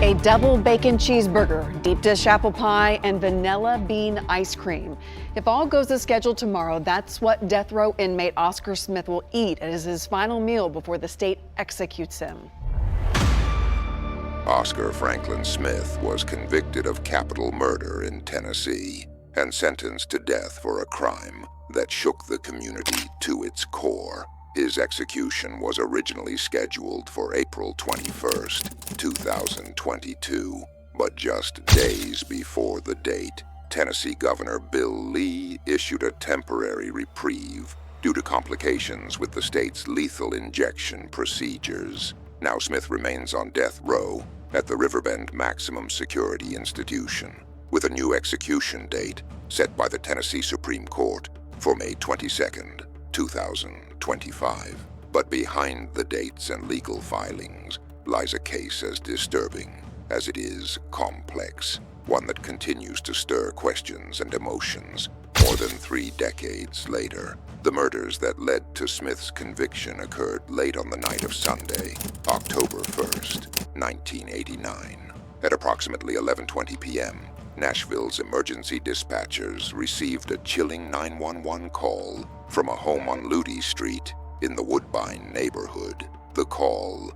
A double bacon cheeseburger, deep dish apple pie, and vanilla bean ice cream. If all goes as scheduled tomorrow, that's what death row inmate Oscar Smith will eat as his final meal before the state executes him. Oscar Franklin Smith was convicted of capital murder in Tennessee and sentenced to death for a crime that shook the community to its core. His execution was originally scheduled for April 21st, 2022, but just days before the date, Tennessee Governor Bill Lee issued a temporary reprieve due to complications with the state's lethal injection procedures. Now Smith remains on death row at the Riverbend Maximum Security Institution, with a new execution date set by the Tennessee Supreme Court for May 22nd, 2025. But behind the dates and legal filings lies a case as disturbing as it is complex, one that continues to stir questions and emotions more than 3 decades later. The murders that led to Smith's conviction occurred late on the night of Sunday, October 1st, 1989. At approximately 11:20 p.m., Nashville's emergency dispatchers received a chilling 911 call from a home on Luty Street in the Woodbine neighborhood. The call,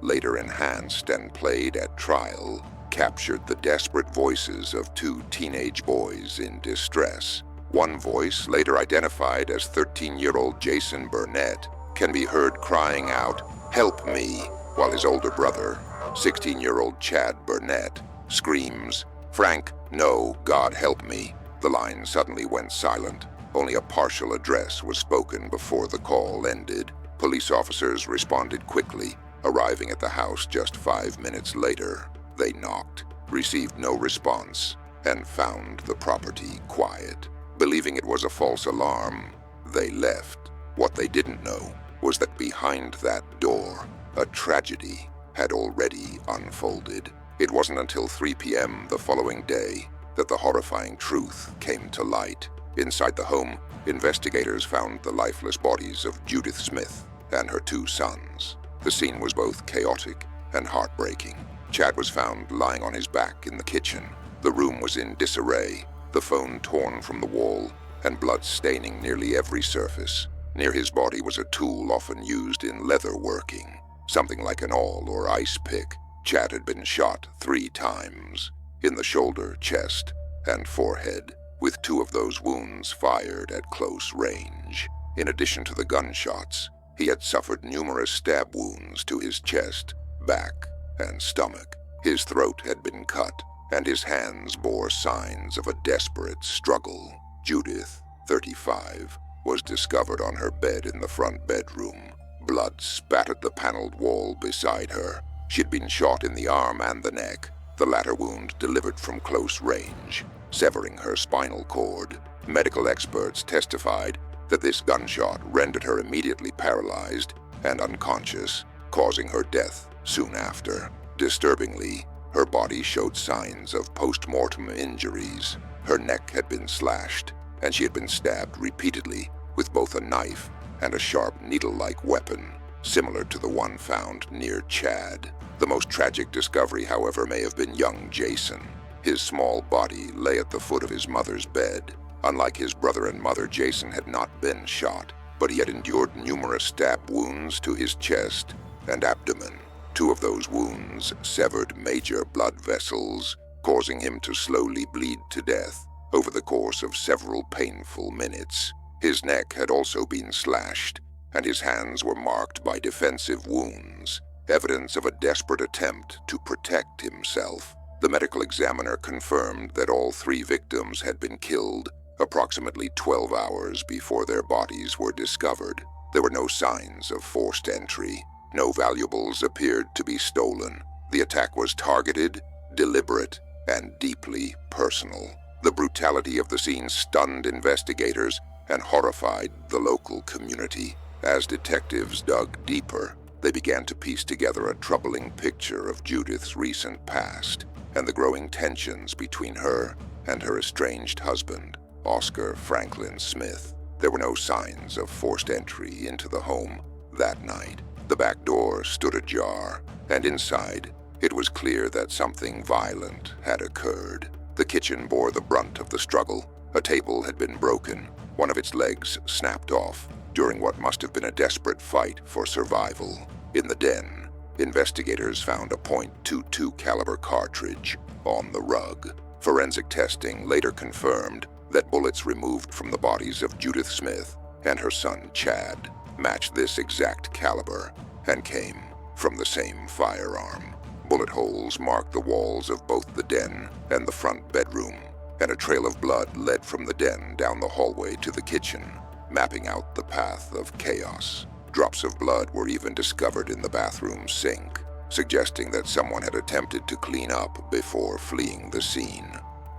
later enhanced and played at trial, captured the desperate voices of 2 teenage boys in distress. One voice, later identified as 13-year-old Jason Bernett, can be heard crying out, "Help me," while his older brother, 16-year-old Chad Bernett, screams, "Frank, no, God help me." The line suddenly went silent. Only a partial address was spoken before the call ended. Police officers responded quickly, arriving at the house just 5 minutes later. They knocked, received no response, and found the property quiet. Believing it was a false alarm, they left. What they didn't know was that behind that door, a tragedy had already unfolded. It wasn't until 3 p.m. the following day that the horrifying truth came to light. Inside the home, investigators found the lifeless bodies of Judith Smith and her 2 sons. The scene was both chaotic and heartbreaking. Chad was found lying on his back in the kitchen. The room was in disarray, the phone torn from the wall, and blood staining nearly every surface. Near his body was a tool often used in leather working, something like an awl or ice pick. Chad had been shot 3 times, in the shoulder, chest, and forehead, with 2 of those wounds fired at close range. In addition to the gunshots, he had suffered numerous stab wounds to his chest, back, and stomach. His throat had been cut, and his hands bore signs of a desperate struggle. Judith, 35, was discovered on her bed in the front bedroom. Blood spattered the paneled wall beside her. She had been shot in the arm and the neck, the latter wound delivered from close range, severing her spinal cord. Medical experts testified that this gunshot rendered her immediately paralyzed and unconscious, causing her death soon after. Disturbingly, her body showed signs of post-mortem injuries. Her neck had been slashed, and she had been stabbed repeatedly with both a knife and a sharp needle-like weapon, similar to the one found near Chad. The most tragic discovery, however, may have been young Jason. His small body lay at the foot of his mother's bed. Unlike his brother and mother, Jason had not been shot, but he had endured numerous stab wounds to his chest and abdomen. 2 of those wounds severed major blood vessels, causing him to slowly bleed to death over the course of several painful minutes. His neck had also been slashed, and his hands were marked by defensive wounds, evidence of a desperate attempt to protect himself. The medical examiner confirmed that all 3 victims had been killed approximately 12 hours before their bodies were discovered. There were no signs of forced entry. No valuables appeared to be stolen. The attack was targeted, deliberate, and deeply personal. The brutality of the scene stunned investigators and horrified the local community. As detectives dug deeper, they began to piece together a troubling picture of Judith's recent past and the growing tensions between her and her estranged husband, Oscar Franklin Smith. There were no signs of forced entry into the home, That night, the back door stood ajar, and inside, it was clear that something violent had occurred. The kitchen bore the brunt of the struggle. A table had been broken, one of its legs snapped off, during what must have been a desperate fight for survival. In the den, investigators found a .22 caliber cartridge on the rug. Forensic testing later confirmed that bullets removed from the bodies of Judith Smith and her son Chad matched this exact caliber and came from the same firearm. Bullet holes marked the walls of both the den and the front bedroom, and a trail of blood led from the den down the hallway to the kitchen, mapping out the path of chaos. Drops of blood were even discovered in the bathroom sink, suggesting that someone had attempted to clean up before fleeing the scene.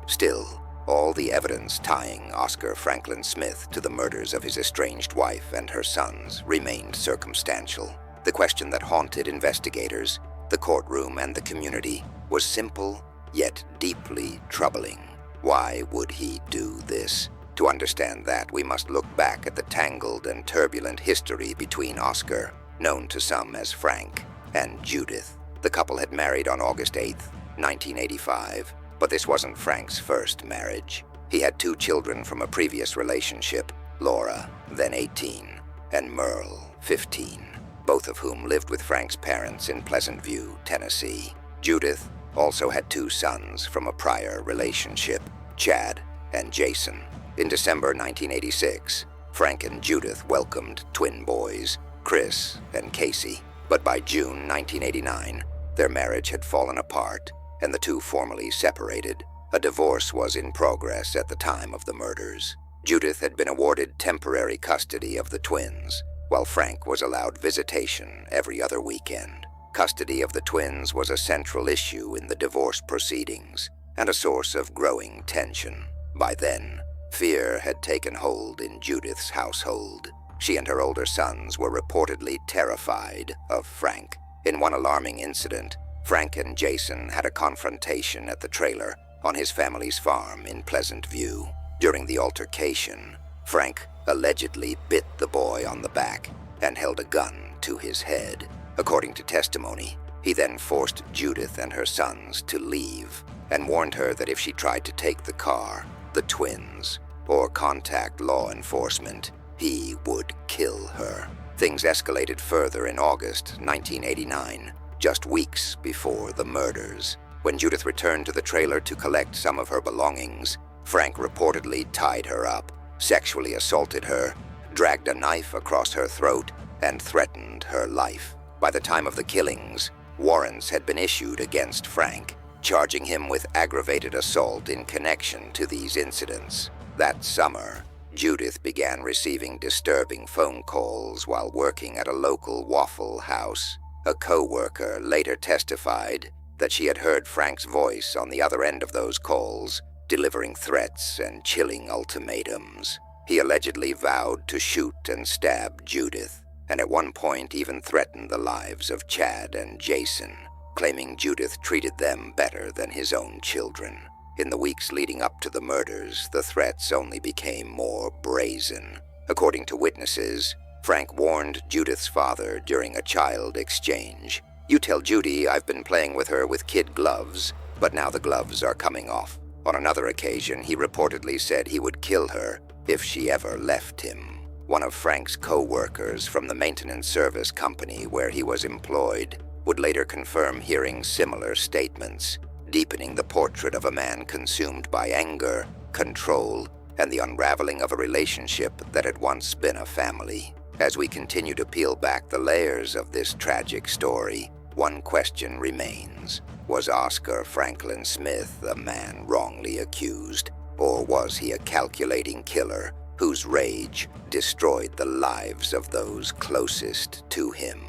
Still, all the evidence tying Oscar Franklin Smith to the murders of his estranged wife and her sons remained circumstantial. The question that haunted investigators, the courtroom, and the community was simple, yet deeply troubling. Why would he do this? To understand that, we must look back at the tangled and turbulent history between Oscar, known to some as Frank, and Judith. The couple had married on August 8, 1985, but this wasn't Frank's first marriage. He had 2 children from a previous relationship, Laura, then 18, and Merle, 15, both of whom lived with Frank's parents in Pleasant View, Tennessee. Judith also had 2 sons from a prior relationship, Chad and Jason. In December 1986, Frank and Judith welcomed twin boys, Chris and Casey. But by June 1989, their marriage had fallen apart, and the two formally separated. A divorce was in progress at the time of the murders. Judith had been awarded temporary custody of the twins, while Frank was allowed visitation every other weekend. Custody of the twins was a central issue in the divorce proceedings, and a source of growing tension. By then, fear had taken hold in Judith's household. She and her older sons were reportedly terrified of Frank. In one alarming incident, Frank and Jason had a confrontation at the trailer on his family's farm in Pleasant View. During the altercation, Frank allegedly bit the boy on the back and held a gun to his head. According to testimony, he then forced Judith and her sons to leave and warned her that if she tried to take the car, the twins, or contact law enforcement, he would kill her. Things escalated further in August 1989, just weeks before the murders. When Judith returned to the trailer to collect some of her belongings, Frank reportedly tied her up, sexually assaulted her, dragged a knife across her throat, and threatened her life. By the time of the killings, warrants had been issued against Frank, charging him with aggravated assault in connection to these incidents. That summer, Judith began receiving disturbing phone calls while working at a local Waffle House. A co-worker later testified that she had heard Frank's voice on the other end of those calls, delivering threats and chilling ultimatums. He allegedly vowed to shoot and stab Judith, and at one point even threatened the lives of Chad and Jason, claiming Judith treated them better than his own children. In the weeks leading up to the murders, the threats only became more brazen. According to witnesses, Frank warned Judith's father during a child exchange. "You tell Judy I've been playing with her with kid gloves, but now the gloves are coming off." On another occasion, he reportedly said he would kill her if she ever left him. One of Frank's co-workers from the maintenance service company where he was employed would later confirm hearing similar statements, deepening the portrait of a man consumed by anger, control, and the unraveling of a relationship that had once been a family. As we continue to peel back the layers of this tragic story, one question remains. Was Oscar Franklin Smith a man wrongly accused, or was he a calculating killer whose rage destroyed the lives of those closest to him?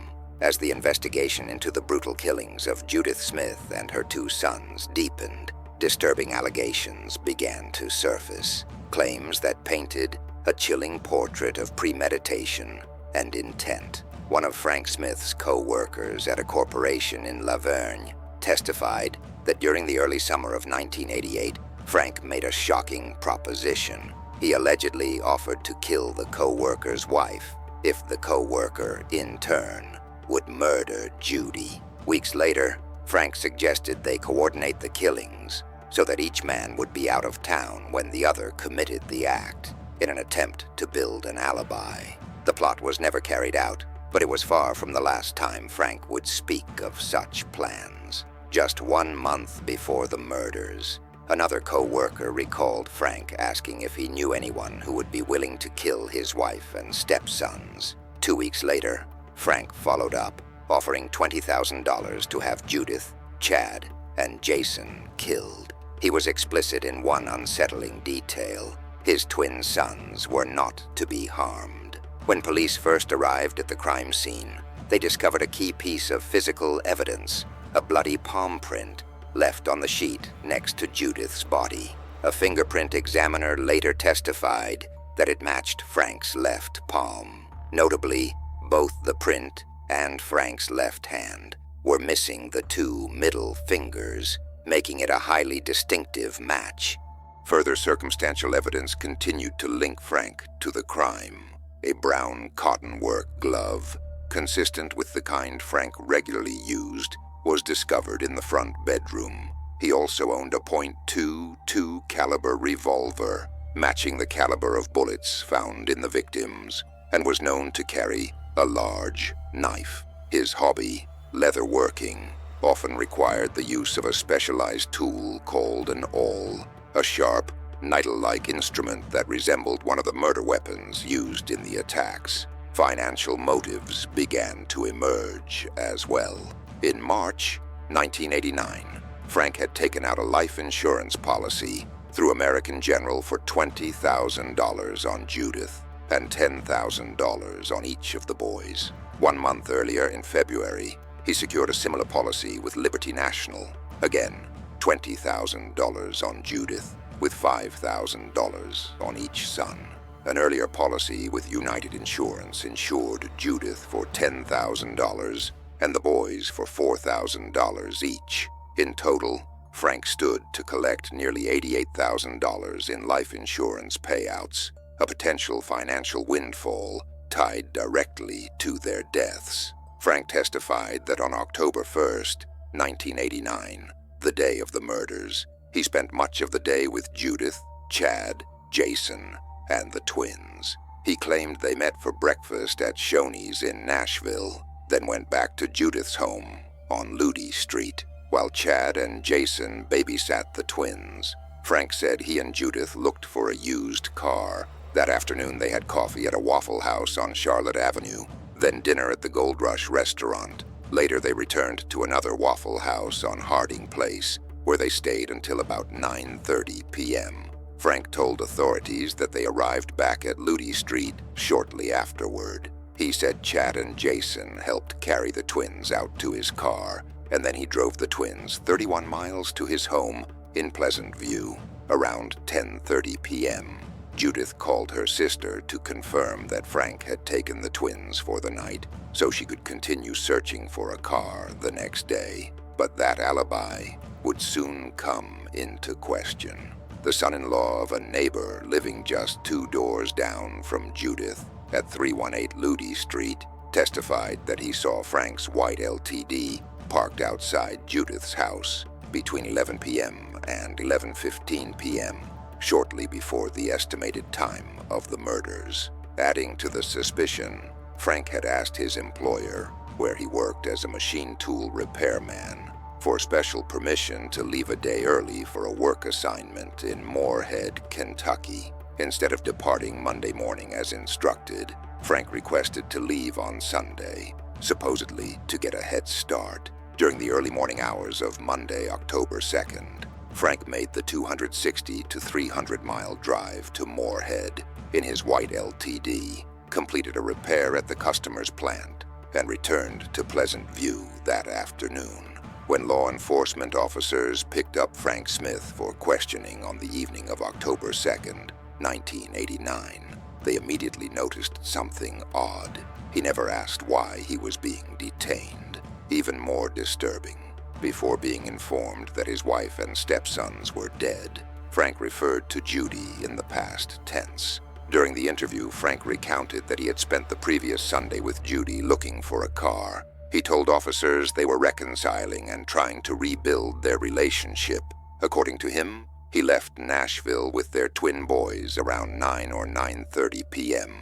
As the investigation into the brutal killings of Judith Smith and her 2 sons deepened, disturbing allegations began to surface, claims that painted a chilling portrait of premeditation and intent. One of Frank Smith's co-workers at a corporation in La Vergne testified that during the early summer of 1988, Frank made a shocking proposition. He allegedly offered to kill the co-worker's wife if the co-worker, in turn, would murder Judy. Weeks later, Frank suggested they coordinate the killings so that each man would be out of town when the other committed the act, in an attempt to build an alibi. The plot was never carried out, but it was far from the last time Frank would speak of such plans. Just 1 month before the murders, another co-worker recalled Frank asking if he knew anyone who would be willing to kill his wife and stepsons. 2 weeks later, Frank followed up, offering $20,000 to have Judith, Chad, and Jason killed. He was explicit in one unsettling detail. His twin sons were not to be harmed. When police first arrived at the crime scene, they discovered a key piece of physical evidence, a bloody palm print left on the sheet next to Judith's body. A fingerprint examiner later testified that it matched Frank's left palm. Notably, both the print and Frank's left hand were missing the 2 middle fingers, making it a highly distinctive match. Further circumstantial evidence continued to link Frank to the crime. A brown cotton work glove, consistent with the kind Frank regularly used, was discovered in the front bedroom. He also owned a .22 caliber revolver, matching the caliber of bullets found in the victims, and was known to carry a large knife. His hobby, leatherworking, often required the use of a specialized tool called an awl, a sharp, knife-like instrument that resembled one of the murder weapons used in the attacks. Financial motives began to emerge as well. In March 1989, Frank had taken out a life insurance policy through American General for $20,000 on Judith and $10,000 on each of the boys. 1 month earlier, in February, he secured a similar policy with Liberty National. Again, $20,000 on Judith, with $5,000 on each son. An earlier policy with United Insurance insured Judith for $10,000 and the boys for $4,000 each. In total, Frank stood to collect nearly $88,000 in life insurance payouts, a potential financial windfall tied directly to their deaths. Frank testified that on October 1st, 1989, the day of the murders, he spent much of the day with Judith, Chad, Jason, and the twins. He claimed they met for breakfast at Shoney's in Nashville, then went back to Judith's home on Ludi Street, while Chad and Jason babysat the twins. Frank said he and Judith looked for a used car. That afternoon they had coffee at a Waffle House on Charlotte Avenue, then dinner at the Gold Rush restaurant. Later they returned to another Waffle House on Harding Place, where they stayed until about 9:30 p.m. Frank told authorities that they arrived back at Ludi Street shortly afterward. He said Chad and Jason helped carry the twins out to his car, and then he drove the twins 31 miles to his home in Pleasant View. Around 10:30 p.m., Judith called her sister to confirm that Frank had taken the twins for the night so she could continue searching for a car the next day. But that alibi would soon come into question. The son-in-law of a neighbor living just 2 doors down from Judith at 318 Ludi Street testified that he saw Frank's white LTD parked outside Judith's house between 11 p.m. and 11:15 p.m., shortly before the estimated time of the murders. Adding to the suspicion, Frank had asked his employer, where he worked as a machine tool repairman, for special permission to leave a day early for a work assignment in Moorhead, Kentucky. Instead of departing Monday morning as instructed, Frank requested to leave on Sunday, supposedly to get a head start. During the early morning hours of Monday, October 2nd, Frank made the 260 to 300-mile drive to Moorhead in his white LTD, completed a repair at the customer's plant, and returned to Pleasant View that afternoon. When law enforcement officers picked up Frank Smith for questioning on the evening of October 2nd, 1989, they immediately noticed something odd. He never asked why he was being detained. Even more disturbing, before being informed that his wife and stepsons were dead, Frank referred to Judy in the past tense. During the interview, Frank recounted that he had spent the previous Sunday with Judy looking for a car. He told officers they were reconciling and trying to rebuild their relationship. According to him, he left Nashville with their twin boys around 9 or 9:30 p.m.,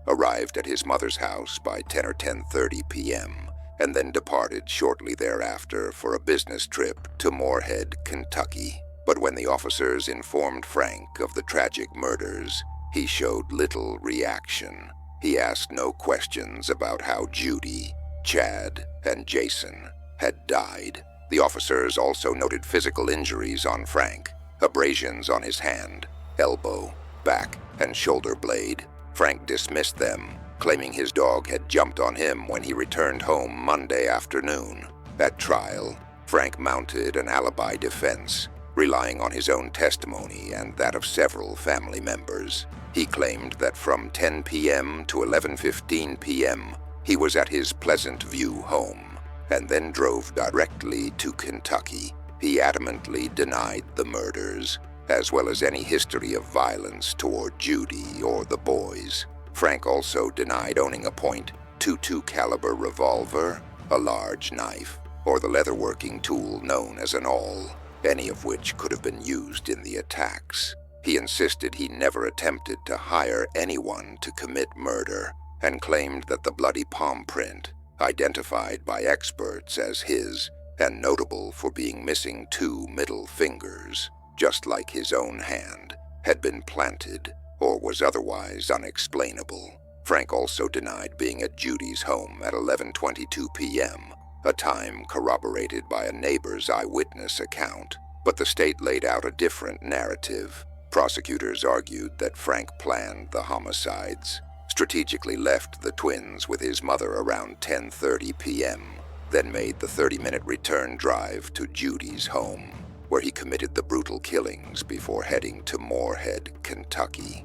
arrived at his mother's house by 10 or 10:30 p.m., and then departed shortly thereafter for a business trip to Moorhead, Kentucky. But when the officers informed Frank of the tragic murders, he showed little reaction. He asked no questions about how Judy, Chad, and Jason had died. The officers also noted physical injuries on Frank, abrasions on his hand, elbow, back, and shoulder blade. Frank dismissed them, claiming his dog had jumped on him when he returned home Monday afternoon. At trial, Frank mounted an alibi defense, relying on his own testimony and that of several family members. He claimed that from 10 p.m. to 11:15 p.m., he was at his Pleasant View home, and then drove directly to Kentucky. He adamantly denied the murders, as well as any history of violence toward Judy or the boys. Frank also denied owning a .22 caliber revolver, a large knife, or the leatherworking tool known as an awl, any of which could have been used in the attacks. He insisted he never attempted to hire anyone to commit murder, and claimed that the bloody palm print, identified by experts as his, and notable for being missing 2 middle fingers, just like his own hand, had been planted or was otherwise unexplainable. Frank also denied being at Judy's home at 11:22 p.m., a time corroborated by a neighbor's eyewitness account, but the state laid out a different narrative. Prosecutors argued that Frank planned the homicides, strategically left the twins with his mother around 10:30 p.m., then made the 30-minute return drive to Judy's home, where he committed the brutal killings before heading to Moorhead, Kentucky.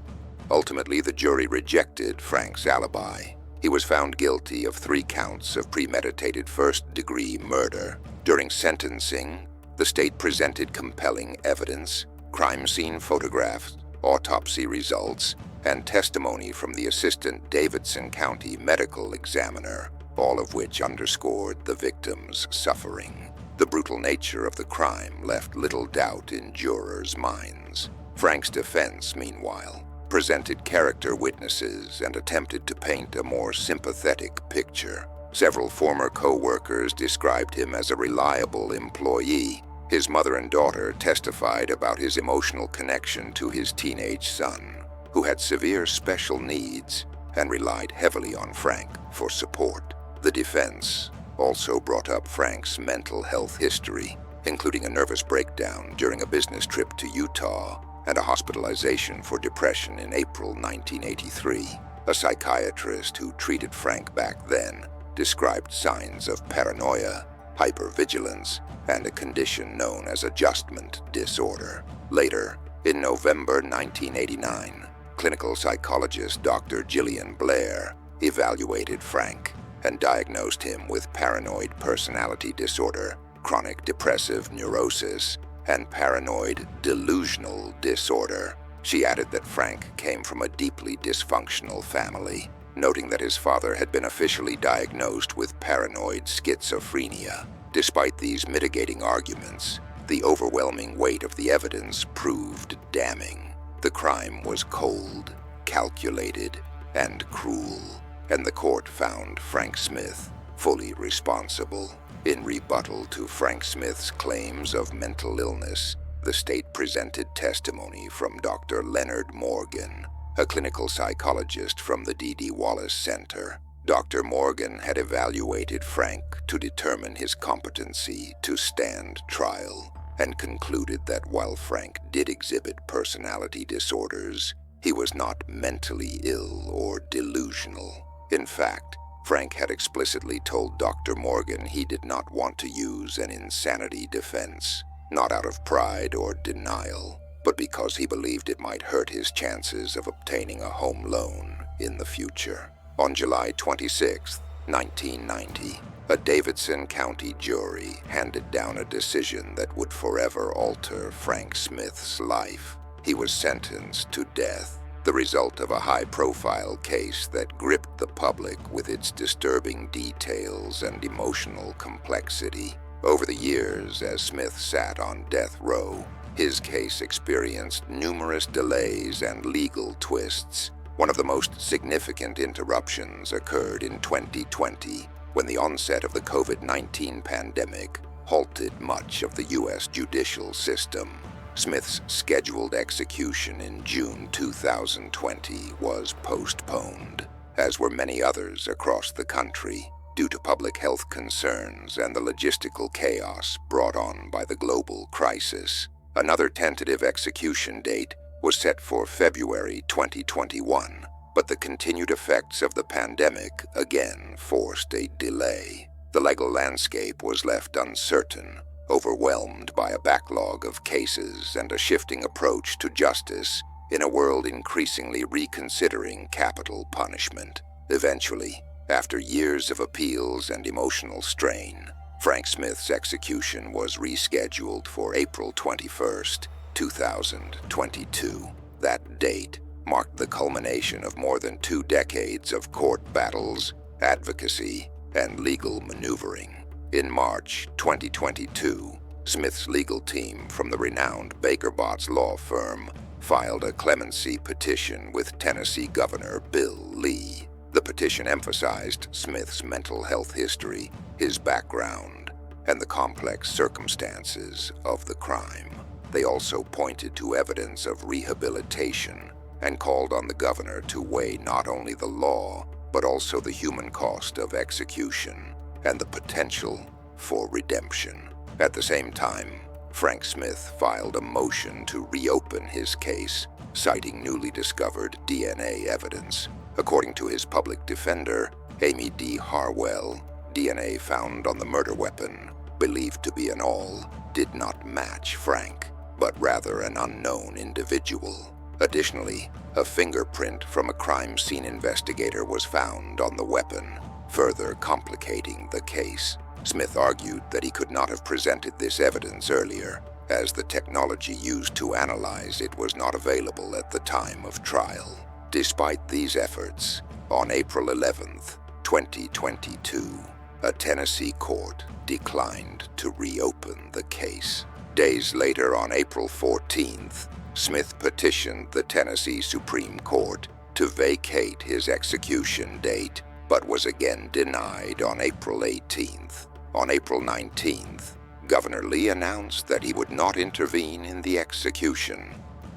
Ultimately, the jury rejected Frank's alibi. He was found guilty of 3 counts of premeditated first-degree murder. During sentencing, the state presented compelling evidence, crime scene photographs, autopsy results, and testimony from the assistant Davidson County medical examiner, all of which underscored the victim's suffering. The brutal nature of the crime left little doubt in jurors' minds. Frank's defense, meanwhile, presented character witnesses and attempted to paint a more sympathetic picture. Several former co-workers described him as a reliable employee. His mother and daughter testified about his emotional connection to his teenage son, who had severe special needs and relied heavily on Frank for support. The defense also brought up Frank's mental health history, including a nervous breakdown during a business trip to Utah and a hospitalization for depression in April 1983. A psychiatrist who treated Frank back then described signs of paranoia, hypervigilance, and a condition known as adjustment disorder. Later, in November 1989, clinical psychologist Dr. Gillian Blair evaluated Frank and diagnosed him with paranoid personality disorder, chronic depressive neurosis, and paranoid delusional disorder. She added that Frank came from a deeply dysfunctional family, noting that his father had been officially diagnosed with paranoid schizophrenia. Despite these mitigating arguments, the overwhelming weight of the evidence proved damning. The crime was cold, calculated, and cruel, and the court found Frank Smith fully responsible. In rebuttal to Frank Smith's claims of mental illness, the state presented testimony from Dr. Leonard Morgan, a clinical psychologist from the D.D. Wallace Center. Dr. Morgan had evaluated Frank to determine his competency to stand trial, and concluded that while Frank did exhibit personality disorders, he was not mentally ill or delusional. In fact, Frank had explicitly told Dr. Morgan he did not want to use an insanity defense, not out of pride or denial, but because he believed it might hurt his chances of obtaining a home loan in the future. On July 26, 1990, a Davidson County jury handed down a decision that would forever alter Frank Smith's life. He was sentenced to death. the result of a high-profile case that gripped the public with its disturbing details and emotional complexity. Over the years, as Smith sat on death row, his case experienced numerous delays and legal twists. One of the most significant interruptions occurred in 2020, when the onset of the COVID-19 pandemic halted much of the U.S. judicial system. Smith's scheduled execution in June 2020 was postponed, as were many others across the country, due to public health concerns and the logistical chaos brought on by the global crisis. Another tentative execution date was set for February 2021, but the continued effects of the pandemic again forced a delay. The legal landscape was left uncertain, overwhelmed by a backlog of cases and a shifting approach to justice in a world increasingly reconsidering capital punishment. Eventually, after years of appeals and emotional strain, Frank Smith's execution was rescheduled for April 21st, 2022. That date marked the culmination of more than 2 decades of court battles, advocacy, and legal maneuvering. In March 2022, Smith's legal team from the renowned Baker Botts law firm filed a clemency petition with Tennessee Governor Bill Lee. The petition emphasized Smith's mental health history, his background, and the complex circumstances of the crime. They also pointed to evidence of rehabilitation and called on the governor to weigh not only the law, but also the human cost of execution and the potential for redemption. At the same time, Frank Smith filed a motion to reopen his case, citing newly discovered DNA evidence. According to his public defender, Amy D. Harwell, DNA found on the murder weapon, believed to be an awl, did not match Frank, but rather an unknown individual. Additionally, a fingerprint from a crime scene investigator was found on the weapon, further complicating the case. Smith argued that he could not have presented this evidence earlier, as the technology used to analyze it was not available at the time of trial. Despite these efforts, on April 11th, 2022, a Tennessee court declined to reopen the case. Days later, on April 14th, Smith petitioned the Tennessee Supreme Court to vacate his execution date, but was again denied on April 18th. On April 19th, Governor Lee announced that he would not intervene in the execution.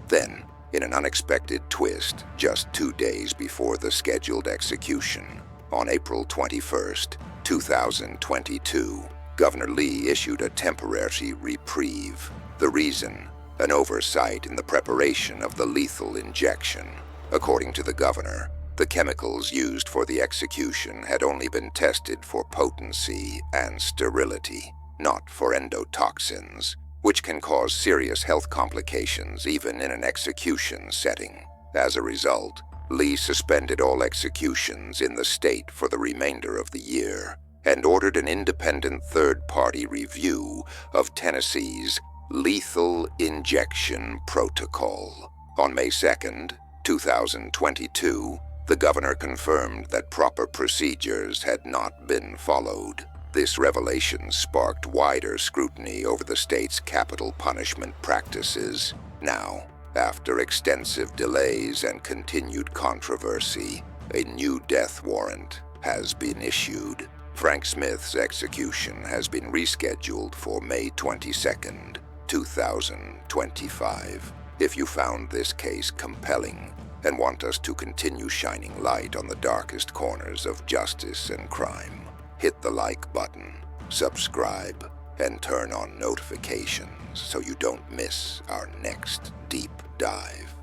Then, in an unexpected twist, just 2 days before the scheduled execution, on April 21st, 2022, Governor Lee issued a temporary reprieve. The reason? An oversight in the preparation of the lethal injection. According to the governor, the chemicals used for the execution had only been tested for potency and sterility, not for endotoxins, which can cause serious health complications even in an execution setting. As a result, Lee suspended all executions in the state for the remainder of the year and ordered an independent third-party review of Tennessee's lethal injection protocol. On May 2nd, 2022, the governor confirmed that proper procedures had not been followed. This revelation sparked wider scrutiny over the state's capital punishment practices. Now, after extensive delays and continued controversy, a new death warrant has been issued. Frank Smith's execution has been rescheduled for May 22nd, 2025. If you found this case compelling and want us to continue shining light on the darkest corners of justice and crime, hit the like button, subscribe, and turn on notifications so you don't miss our next deep dive.